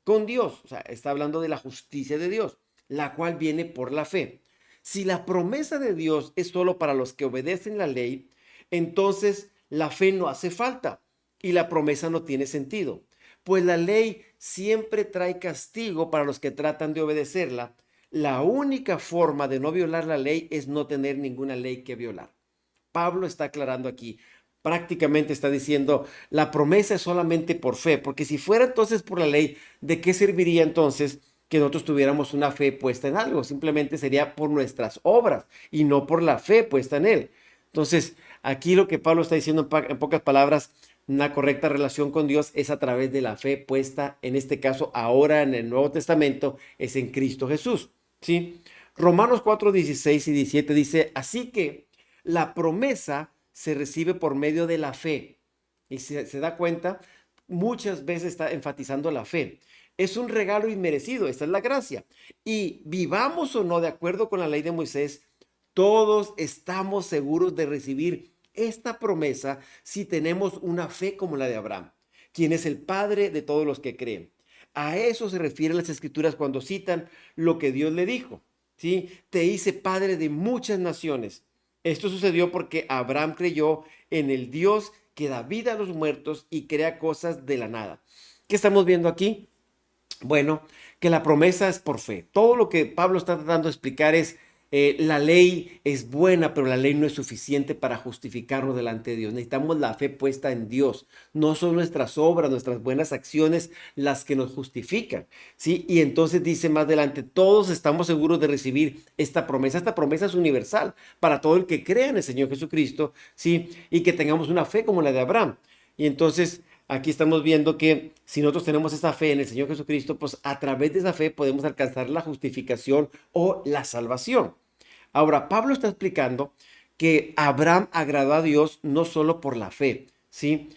con Dios. O sea, está hablando de la justicia de Dios, la cual viene por la fe. Si la promesa de Dios es solo para los que obedecen la ley, entonces la fe no hace falta y la promesa no tiene sentido, pues la ley siempre trae castigo para los que tratan de obedecerla. la única forma de no violar la ley es no tener ninguna ley que violar. Pablo está aclarando aquí, prácticamente está diciendo, la promesa es solamente por fe, porque si fuera entonces por la ley, ¿de qué serviría entonces que nosotros tuviéramos una fe puesta en algo? Simplemente sería por nuestras obras y no por la fe puesta en él. Entonces, aquí lo que Pablo está diciendo en pocas palabras, una correcta relación con Dios es a través de la fe puesta, en este caso ahora en el Nuevo Testamento, es en Cristo Jesús, ¿sí? Romanos 4, 16 y 17 dice, así que la promesa se recibe por medio de la fe. Y se da cuenta, muchas veces está enfatizando la fe. Es un regalo inmerecido, esta es la gracia. Y vivamos o no de acuerdo con la ley de Moisés, todos estamos seguros de recibir esta promesa si tenemos una fe como la de Abraham, quien es el padre de todos los que creen. A eso se refieren las escrituras cuando citan lo que Dios le dijo, ¿sí? Te hice padre de muchas naciones. Esto sucedió porque Abraham creyó en el Dios que da vida a los muertos y crea cosas de la nada. ¿Qué estamos viendo aquí? Bueno, que la promesa es por fe. Todo lo que Pablo está tratando de explicar es, la ley es buena, pero la ley no es suficiente para justificarnos delante de Dios. Necesitamos la fe puesta en Dios. No son nuestras obras, nuestras buenas acciones las que nos justifican, ¿sí? Y entonces dice más adelante, todos estamos seguros de recibir esta promesa. Esta promesa es universal para todo el que crea en el Señor Jesucristo, ¿sí? Y que tengamos una fe como la de Abraham. Y entonces aquí estamos viendo que si nosotros tenemos esa fe en el Señor Jesucristo, pues a través de esa fe podemos alcanzar la justificación o la salvación. Ahora, Pablo está explicando que Abraham agradó a Dios no solo por la fe, ¿sí?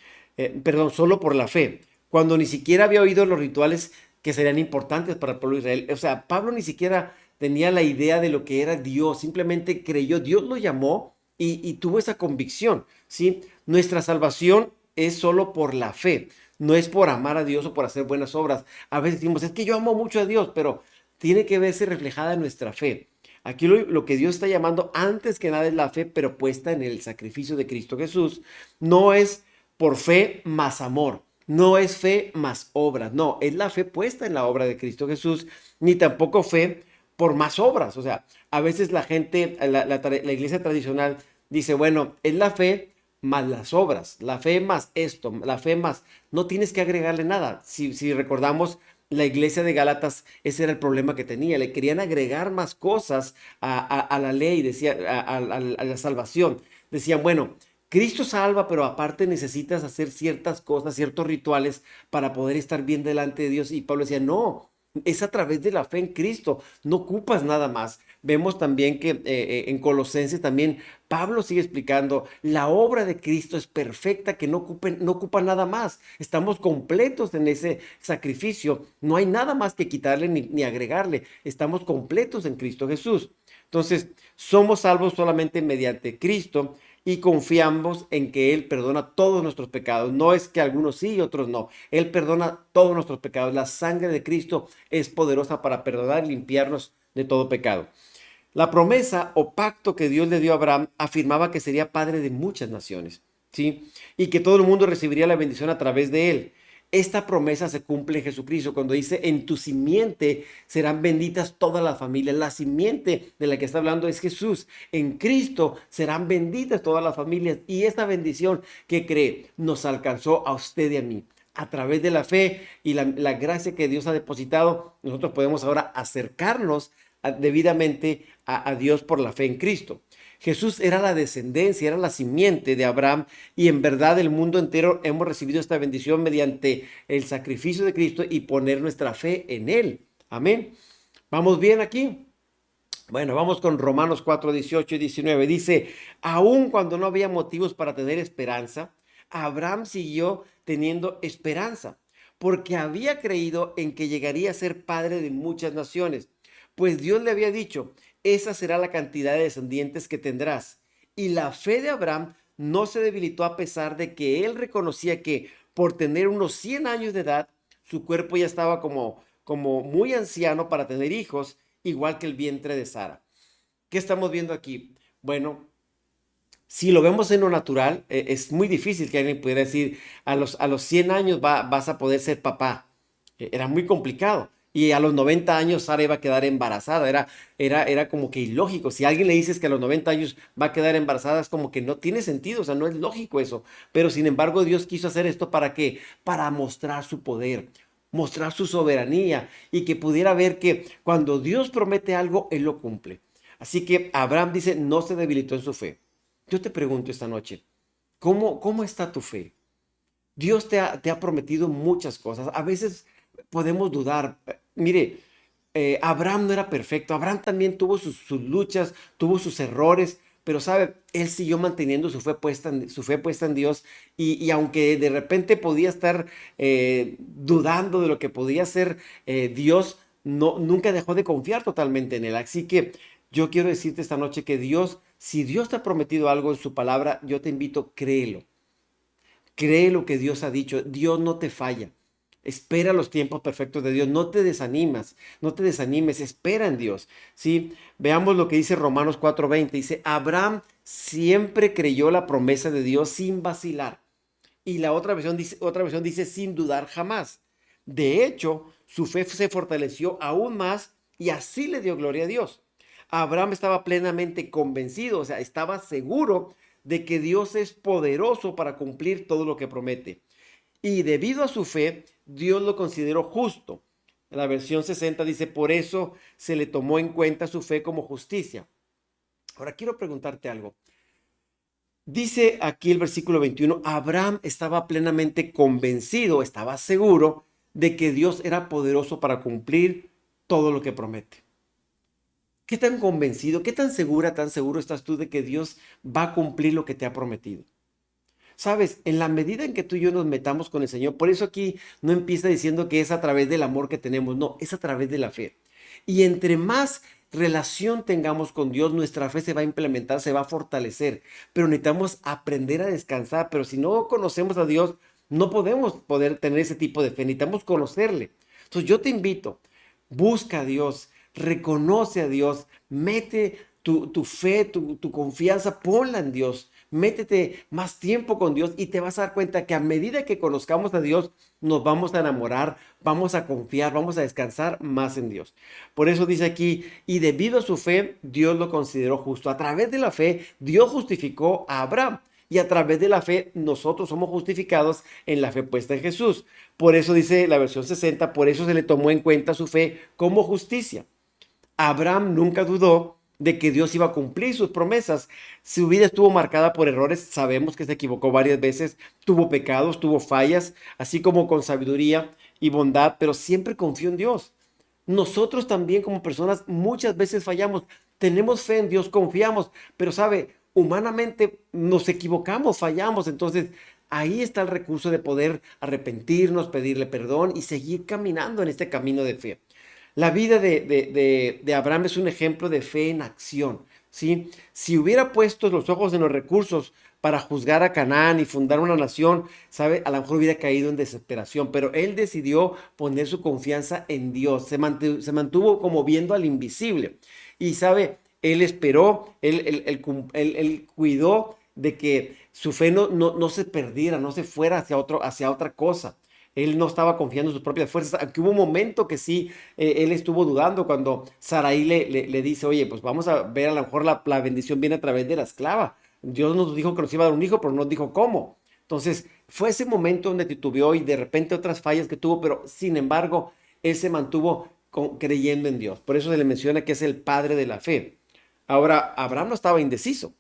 Solo por la fe, cuando ni siquiera había oído los rituales que serían importantes para el pueblo de Israel. O sea, Pablo ni siquiera tenía la idea de lo que era Dios, simplemente creyó, Dios lo llamó y tuvo esa convicción, ¿sí? Nuestra salvación es solo por la fe, no es por amar a Dios o por hacer buenas obras. A veces decimos, es que yo amo mucho a Dios, pero tiene que verse reflejada en nuestra fe. Aquí lo que Dios está llamando antes que nada es la fe, pero puesta en el sacrificio de Cristo Jesús. No es por fe más amor, no es fe más obras, no, es la fe puesta en la obra de Cristo Jesús, ni tampoco fe por más obras. O sea, a veces la gente, la iglesia tradicional dice, bueno, es la fe más las obras, la fe más esto, la fe más, no tienes que agregarle nada. Si recordamos la iglesia de Gálatas, ese era el problema que tenía, le querían agregar más cosas a la ley, decía, a la salvación. Decían, bueno, Cristo salva, pero aparte necesitas hacer ciertas cosas, ciertos rituales para poder estar bien delante de Dios. Y Pablo decía, no, es a través de la fe en Cristo, no ocupas nada más. Vemos también que en Colosenses también Pablo sigue explicando, la obra de Cristo es perfecta, que no ocupa nada más. Estamos completos en ese sacrificio, no hay nada más que quitarle ni agregarle. Estamos completos en Cristo Jesús. Entonces, somos salvos solamente mediante Cristo y confiamos en que Él perdona todos nuestros pecados. No es que algunos sí y otros no. Él perdona todos nuestros pecados. La sangre de Cristo es poderosa para perdonar y limpiarnos de todo pecado. La promesa o pacto que Dios le dio a Abraham afirmaba que sería padre de muchas naciones, ¿sí? Y que todo el mundo recibiría la bendición a través de él. Esta promesa se cumple en Jesucristo cuando dice, en tu simiente serán benditas todas las familias. La simiente de la que está hablando es Jesús. En Cristo serán benditas todas las familias. Y esta bendición que cree nos alcanzó a usted y a mí. A través de la fe y la gracia que Dios ha depositado, nosotros podemos ahora acercarnos debidamente a Dios por la fe en Cristo. Jesús era la descendencia, era la simiente de Abraham y en verdad el mundo entero hemos recibido esta bendición mediante el sacrificio de Cristo y poner nuestra fe en Él. Amén. ¿Vamos bien aquí? Bueno, vamos con Romanos 4, 18 y 19. Dice, aun cuando no había motivos para tener esperanza, Abraham siguió teniendo esperanza, porque había creído en que llegaría a ser padre de muchas naciones. Pues Dios le había dicho, esa será la cantidad de descendientes que tendrás. Y la fe de Abraham no se debilitó a pesar de que él reconocía que por tener unos 100 años de edad, su cuerpo ya estaba como muy anciano para tener hijos, igual que el vientre de Sara. ¿Qué estamos viendo aquí? Bueno, si lo vemos en lo natural, es muy difícil que alguien pudiera decir, a los 100 años vas a poder ser papá. Era muy complicado. Y a los 90 años Sara iba a quedar embarazada. Era como que ilógico. Si a alguien le dices que a los 90 años va a quedar embarazada, es como que no tiene sentido. O sea, no es lógico eso. Pero sin embargo, Dios quiso hacer esto ¿para qué? Para mostrar su poder, mostrar su soberanía y que pudiera ver que cuando Dios promete algo, Él lo cumple. Así que Abraham dice, no se debilitó en su fe. Yo te pregunto esta noche, ¿cómo está tu fe? Dios te ha prometido muchas cosas. A veces podemos dudar. Mire, Abraham no era perfecto. Abraham también tuvo sus luchas, tuvo sus errores, pero sabe, él siguió manteniendo su fe puesta en Dios y aunque de repente podía estar dudando de lo que podía ser Dios, no, nunca dejó de confiar totalmente en él. Así que yo quiero decirte esta noche que Dios, si Dios te ha prometido algo en su palabra, yo te invito, créelo. Cree lo que Dios ha dicho. Dios no te falla. Espera los tiempos perfectos de Dios. No te desanimes. Espera en Dios. ¿Sí? Veamos lo que dice Romanos 4:20. Dice, Abraham siempre creyó la promesa de Dios sin vacilar. Y la otra versión dice sin dudar jamás. De hecho, su fe se fortaleció aún más y así le dio gloria a Dios. Abraham estaba plenamente convencido, o sea, estaba seguro de que Dios es poderoso para cumplir todo lo que promete. Y debido a su fe, Dios lo consideró justo. La versión 60 dice, por eso se le tomó en cuenta su fe como justicia. Ahora quiero preguntarte algo. Dice aquí el versículo 21, Abraham estaba plenamente convencido, estaba seguro de que Dios era poderoso para cumplir todo lo que promete. ¿Qué tan convencido, qué tan seguro estás tú de que Dios va a cumplir lo que te ha prometido? Sabes, en la medida en que tú y yo nos metamos con el Señor, por eso aquí no empieza diciendo que es a través del amor que tenemos, no, es a través de la fe. Y entre más relación tengamos con Dios, nuestra fe se va a implementar, se va a fortalecer, pero necesitamos aprender a descansar, pero si no conocemos a Dios, no podemos poder tener ese tipo de fe, necesitamos conocerle. Entonces yo te invito, busca a Dios, reconoce a Dios, mete tu fe, tu confianza, ponla en Dios. Métete más tiempo con Dios y te vas a dar cuenta que a medida que conozcamos a Dios, nos vamos a enamorar, vamos a confiar, vamos a descansar más en Dios. Por eso dice aquí, y debido a su fe, Dios lo consideró justo. A través de la fe, Dios justificó a Abraham. Y a través de la fe, nosotros somos justificados en la fe puesta en Jesús. Por eso dice la versión 60, por eso se le tomó en cuenta su fe como justicia. Abraham nunca dudó de que Dios iba a cumplir sus promesas. Su vida estuvo marcada por errores, sabemos que se equivocó varias veces, tuvo pecados, tuvo fallas, así como con sabiduría y bondad, pero siempre confió en Dios. Nosotros también como personas muchas veces fallamos, tenemos fe en Dios, confiamos, pero sabe, humanamente nos equivocamos, fallamos, entonces ahí está el recurso de poder arrepentirnos, pedirle perdón y seguir caminando en este camino de fe. La vida de Abraham es un ejemplo de fe en acción, ¿sí? Si hubiera puesto los ojos en los recursos para juzgar a Canaán y fundar una nación, ¿sabe? A lo mejor hubiera caído en desesperación, pero él decidió poner su confianza en Dios. Se mantuvo como viendo al invisible. Y, ¿sabe? Él esperó, él cuidó de que su fe no se perdiera, no se fuera hacia otra cosa. Él no estaba confiando en sus propias fuerzas, aunque hubo un momento que sí, él estuvo dudando cuando Sarai le dice, oye, pues vamos a ver, a lo mejor la bendición viene a través de la esclava. Dios nos dijo que nos iba a dar un hijo, pero no nos dijo cómo. Entonces, fue ese momento donde titubeó y de repente otras fallas que tuvo, pero sin embargo, él se mantuvo creyendo en Dios. Por eso se le menciona que es el padre de la fe. Ahora, Abraham no estaba indeciso.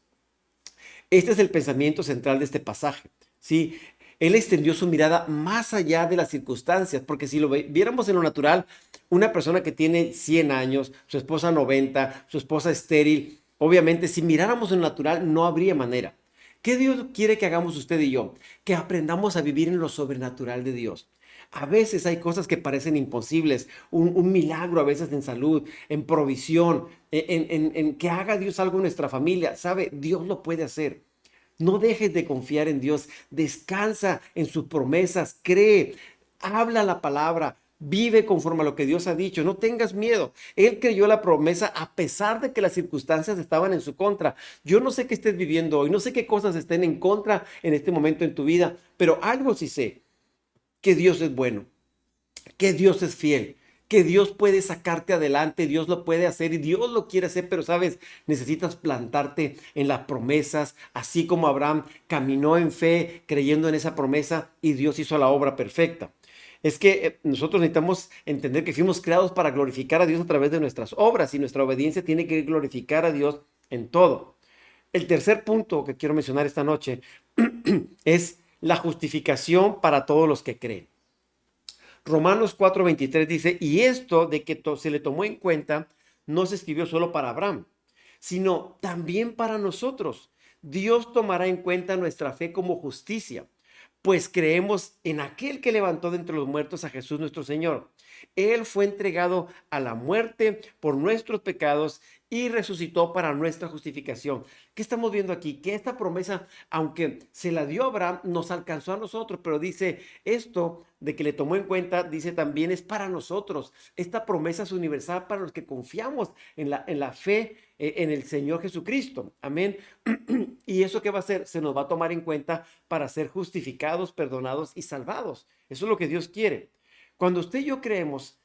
Este es el pensamiento central de este pasaje, ¿sí? Él extendió su mirada más allá de las circunstancias, porque si lo viéramos en lo natural, una persona que tiene 100 años, su esposa 90, su esposa estéril, obviamente si miráramos en lo natural no habría manera. ¿Qué Dios quiere que hagamos usted y yo? Que aprendamos a vivir en lo sobrenatural de Dios. A veces hay cosas que parecen imposibles, un milagro a veces en salud, en provisión, en que haga Dios algo en nuestra familia. ¿Sabe? Dios lo puede hacer. No dejes de confiar en Dios, descansa en sus promesas, cree, habla la palabra, vive conforme a lo que Dios ha dicho, no tengas miedo. Él creyó la promesa a pesar de que las circunstancias estaban en su contra. Yo no sé qué estés viviendo hoy, no sé qué cosas estén en contra en este momento en tu vida, pero algo sí sé, que Dios es bueno, que Dios es fiel, que Dios puede sacarte adelante, Dios lo puede hacer y Dios lo quiere hacer, pero sabes, necesitas plantarte en las promesas, así como Abraham caminó en fe creyendo en esa promesa y Dios hizo la obra perfecta. Es que nosotros necesitamos entender que fuimos creados para glorificar a Dios a través de nuestras obras y nuestra obediencia tiene que glorificar a Dios en todo. El tercer punto que quiero mencionar esta noche es la justificación para todos los que creen. Romanos 4:23 dice, y esto de que se le tomó en cuenta no se escribió solo para Abraham, sino también para nosotros. Dios tomará en cuenta nuestra fe como justicia, pues creemos en aquel que levantó de entre los muertos a Jesús nuestro Señor. Él fue entregado a la muerte por nuestros pecados y resucitó para nuestra justificación. ¿Qué estamos viendo aquí? Que esta promesa, aunque se la dio a Abraham, nos alcanzó a nosotros, pero dice esto de que le tomó en cuenta, dice también es para nosotros. Esta promesa es universal para los que confiamos en la fe en el Señor Jesucristo. Amén. ¿Y eso qué va a hacer? Se nos va a tomar en cuenta para ser justificados, perdonados y salvados. Eso es lo que Dios quiere. Cuando usted y yo creemos,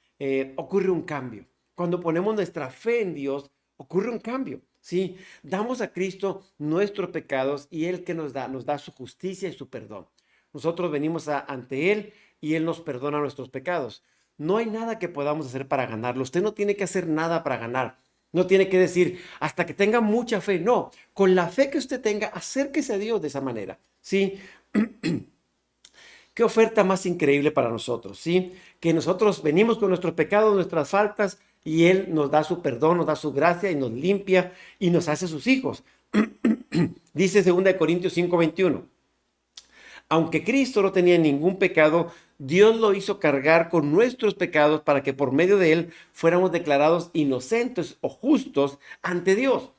ocurre un cambio. Cuando ponemos nuestra fe en Dios, ocurre un cambio. ¿Sí? Damos a Cristo nuestros pecados y Él que nos da su justicia y su perdón. Nosotros venimos ante Él y Él nos perdona nuestros pecados. No hay nada que podamos hacer para ganarlo. Usted no tiene que hacer nada para ganar. No tiene que decir hasta que tenga mucha fe. No, con la fe que usted tenga, acérquese a Dios de esa manera. ¿Sí? Qué oferta más increíble para nosotros, ¿sí? Que nosotros venimos con nuestros pecados, nuestras faltas, y Él nos da su perdón, nos da su gracia y nos limpia y nos hace sus hijos. Dice 2 Corintios 5:21. Aunque Cristo no tenía ningún pecado, Dios lo hizo cargar con nuestros pecados para que por medio de Él fuéramos declarados inocentes o justos ante Dios.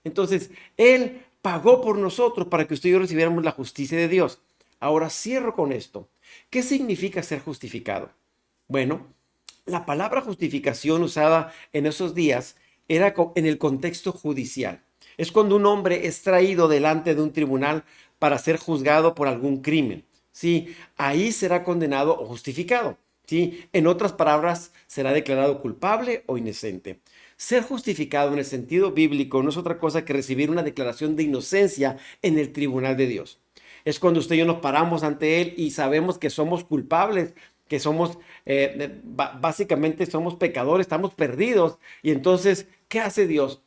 Entonces, Él pagó por nosotros para que usted y yo recibiéramos la justicia de Dios. Ahora cierro con esto. ¿Qué significa ser justificado? Bueno, la palabra justificación usada en esos días era en el contexto judicial. Es cuando un hombre es traído delante de un tribunal para ser juzgado por algún crimen. ¿Sí? Ahí será condenado o justificado. ¿Sí? En otras palabras, será declarado culpable o inocente. Ser justificado en el sentido bíblico no es otra cosa que recibir una declaración de inocencia en el tribunal de Dios. Es cuando usted y yo nos paramos ante Él y sabemos que somos culpables, que somos, básicamente somos pecadores, estamos perdidos. Y entonces, ¿qué hace Dios?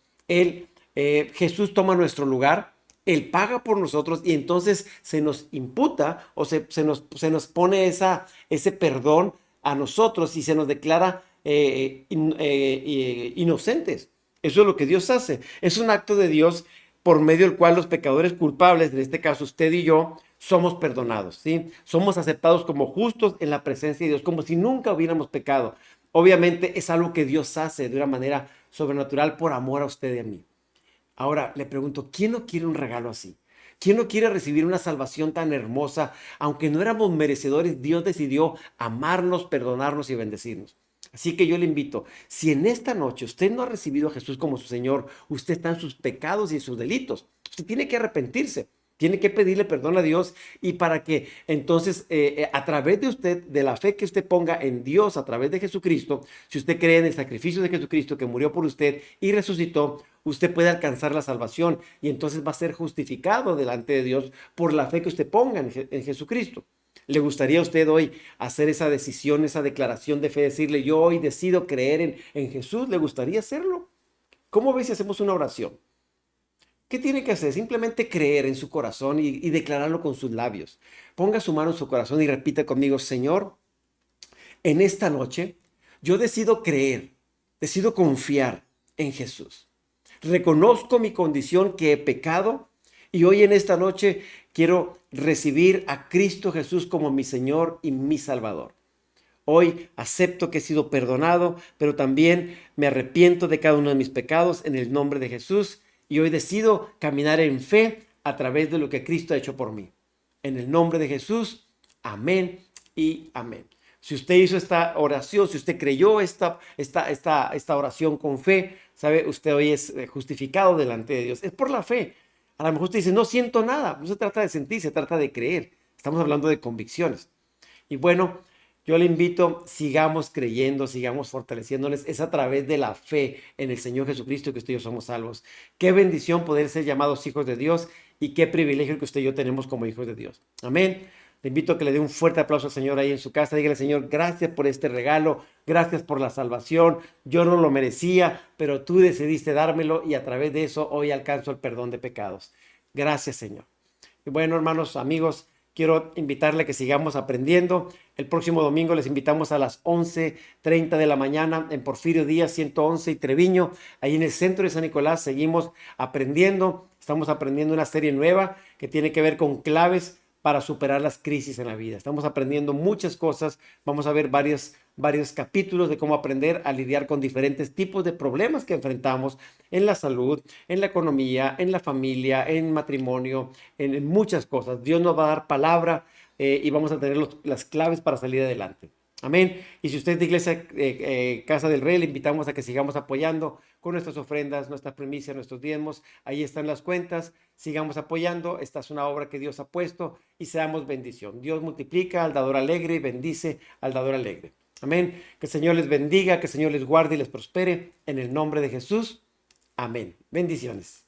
Jesús toma nuestro lugar, Él paga por nosotros y entonces se nos imputa o se nos pone ese perdón a nosotros y se nos declara inocentes. Eso es lo que Dios hace. Es un acto de Dios por medio del cual los pecadores culpables, en este caso usted y yo, somos perdonados, ¿sí? Somos aceptados como justos en la presencia de Dios, como si nunca hubiéramos pecado. Obviamente es algo que Dios hace de una manera sobrenatural por amor a usted y a mí. Ahora le pregunto, ¿quién no quiere un regalo así? ¿Quién no quiere recibir una salvación tan hermosa? Aunque no éramos merecedores, Dios decidió amarnos, perdonarnos y bendecirnos. Así que yo le invito, si en esta noche usted no ha recibido a Jesús como su Señor, usted está en sus pecados y en sus delitos. Usted tiene que arrepentirse, tiene que pedirle perdón a Dios y para que entonces a través de usted, de la fe que usted ponga en Dios a través de Jesucristo, si usted cree en el sacrificio de Jesucristo que murió por usted y resucitó, usted puede alcanzar la salvación y entonces va a ser justificado delante de Dios por la fe que usted ponga en Jesucristo. ¿Le gustaría a usted hoy hacer esa decisión, esa declaración de fe, decirle yo hoy decido creer en Jesús? ¿Le gustaría hacerlo? ¿Cómo ves si hacemos una oración? ¿Qué tiene que hacer? Simplemente creer en su corazón y declararlo con sus labios. Ponga su mano en su corazón y repita conmigo, Señor, en esta noche yo decido creer, decido confiar en Jesús. Reconozco mi condición que he pecado y hoy en esta noche quiero recibir a Cristo Jesús como mi Señor y mi Salvador. Hoy acepto que he sido perdonado, pero también me arrepiento de cada uno de mis pecados en el nombre de Jesús y hoy decido caminar en fe a través de lo que Cristo ha hecho por mí. En el nombre de Jesús, amén y amén. Si usted hizo esta oración, si usted creyó esta oración con fe, sabe, usted hoy es justificado delante de Dios. Es por la fe. A lo mejor usted dice, no siento nada. No se trata de sentir, se trata de creer. Estamos hablando de convicciones. Y bueno, Yo le invito, sigamos creyendo, sigamos fortaleciéndoles. Es a través de la fe en el Señor Jesucristo que usted y yo somos salvos. Qué bendición poder ser llamados hijos de Dios y qué privilegio que usted y yo tenemos como hijos de Dios. Amén. Le invito a que le dé un fuerte aplauso al Señor ahí en su casa. Dígale, Señor, gracias por este regalo, gracias por la salvación. Yo no lo merecía, pero tú decidiste dármelo y a través de eso hoy alcanzo el perdón de pecados. Gracias, Señor. Y bueno, hermanos, amigos, quiero invitarle a que sigamos aprendiendo. El próximo domingo les invitamos a las 11:30 de la mañana en Porfirio Díaz 111 y Treviño. Ahí en el centro de San Nicolás seguimos aprendiendo. Estamos aprendiendo una serie nueva que tiene que ver con claves para superar las crisis en la vida. Estamos aprendiendo muchas cosas. Vamos a ver varios capítulos de cómo aprender a lidiar con diferentes tipos de problemas que enfrentamos en la salud, en la economía, en la familia, en matrimonio, en muchas cosas. Dios nos va a dar palabra y vamos a tener las claves para salir adelante. Amén. Y si usted es de Iglesia Casa del Rey, le invitamos a que sigamos apoyando con nuestras ofrendas, nuestras primicias, nuestros diezmos. Ahí están las cuentas. Sigamos apoyando. Esta es una obra que Dios ha puesto y seamos bendición. Dios multiplica al dador alegre y bendice al dador alegre. Amén. Que el Señor les bendiga, que el Señor les guarde y les prospere. En el nombre de Jesús. Amén. Bendiciones.